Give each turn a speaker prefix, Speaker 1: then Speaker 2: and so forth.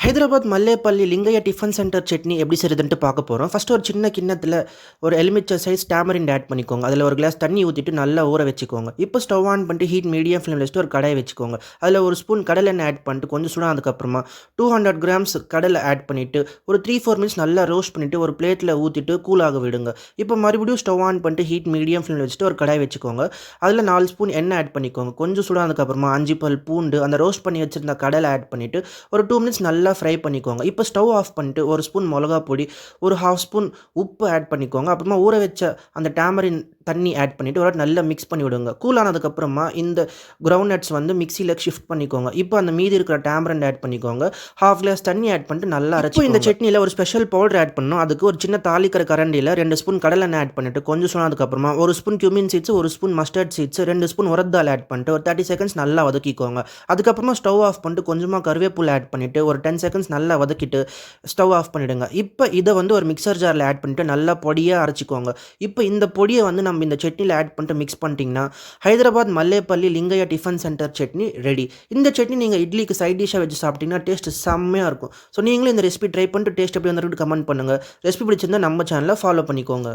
Speaker 1: Hyderabad Mallepally Lingaiah tiffin centre chutney எப்படி செய்யுதுன்ட்டு பார்க்க போகிறோம். ஃபஸ்ட்டு ஒரு சின்ன கிண்ணத்தில் ஒரு எலுமிச்சை சைஸ் டேமரிண்ட் ஆட் பண்ணிக்கோங்க. அதில் ஒரு கிளாஸ் தண்ணி ஊற்றிட்டு நல்லா ஊற வச்சுக்கோங்க. இப்போ ஸ்டவ் ஆன் பண்ணிட்டு ஹீட் மீடியம் ஃப்ளேமில் வச்சுட்டு ஒரு கடாயை வச்சுக்கோங்க. அதில் ஒரு ஸ்பூன் கடலை எண்ணெய் ஆட் பண்ணிட்டு கொஞ்சம் சூடானதுக்கப்புறமா 200 கிராம்ஸ் கடலை ஆட் பண்ணிவிட்டு ஒரு 3-4 மினிட்ஸ் நல்லா ரோஸ்ட் பண்ணிவிட்டு ஒரு பிளேட்டில் ஊற்றிட்டு கூலாக விடுங்க. இப்போ மறுபடியும் ஸ்டவ் ஆன் பண்ணிட்டு ஹீட் மீடியம் ஃப்ளேமில் வச்சுட்டு ஒரு கடாய் வச்சுக்கோங்க. அதில் 4 ஸ்பூன் எண்ணெய் ஆட் பண்ணிக்கோங்க. கொஞ்சம் சூடானதுக்கப்புறமா 5 பல் பூண்டு அந்த ரோஸ்ட் பண்ணி வச்சுருந்த கடலை ஆட் பண்ணிவிட்டு ஒரு 2 மினிட்ஸ் நல்லா ஃப்ரை பண்ணிக்கோங்க. இப்போ ஸ்டவ் ஆஃப் பண்ணிட்டு ஒரு ஸ்பூன் மிளகா பொடி, ஒரு 1/2 ஸ்பூன் உப்பு ஆட் பண்ணிக்கோங்க. அப்புறமா ஊற வச்ச அந்த டேமரின் தண்ணி ஆட் பண்ணிவிட்டு ஒரு நல்லா மிக்ஸ் பண்ணி விடுங்க. கூல் ஆனதுக்கப்புறமா இந்த கிரவுண்ட் நட்ஸ் வந்து மிக்சியில் ஷிஃப்ட் பண்ணிக்கோங்க. இப்போ அந்த மீதி இருக்கிற டேமரண்ட் ஆட் பண்ணிக்கோங்க. 1/2 கிளாஸ் தண்ணி ஆட் பண்ணிட்டு நல்லா அரைச்சி இந்த சட்னியில் ஒரு ஸ்பெஷல் பவுடர் ஆட் பண்ணணும். அதுக்கு ஒரு சின்ன தாளிக்கிற கரண்டியில் 2 ஸ்பூன் கடலெண்ணெய் ஆட் பண்ணிட்டு கொஞ்சம் சொன்னதுக்கப்புறமா 1 spoon cumin seeds, 1 spoon mustard seeds, 2 spoon உரத்தால் ஆட் பண்ணிட்டு ஒரு 30 செகண்ட்ஸ் நல்லா வதக்கிக்கோங்க. அதுக்கப்புறமா ஸ்டவ் ஆஃப் பண்ணிட்டு கொஞ்சமாக கருவேப்பிலை ஆட் பண்ணிவிட்டு ஒரு 10 செகண்ட்ஸ் நல்லா வதக்கிட்டு ஸ்டவ் ஆஃப் பண்ணிவிடுங்க. இப்போ இதை வந்து ஒரு மிக்சர் ஜாரில் ஆட் பண்ணிவிட்டு நல்லா பொடியாக அரைச்சிக்கோங்க. இப்போ இந்த பொடியை வந்து நம்ம இந்த சட்னியில் ஆட் பண்ணிட்டு மிக்ஸ் பண்ணிட்டீங்கன்னா Hyderabad Mallepally Lingaiah tiffin centre chutney ready. இந்த சட்னி நீங்கள் இட்லிக்கு சைட் டிஷ்ஷாக வச்சு சாப்பிட்டீங்கன்னா டேஸ்ட் செம்மையாக இருக்கும். ஸோ நீங்களும் இந்த ரெசிபி ட்ரை பண்ணிட்டு டேஸ்ட் எப்படி வந்துட்டு கமெண்ட் பண்ணுங்கள். ரெசிபி பிடிச்சிருந்தால் நம்ம சேனலை ஃபாலோ பண்ணிக்கோங்க.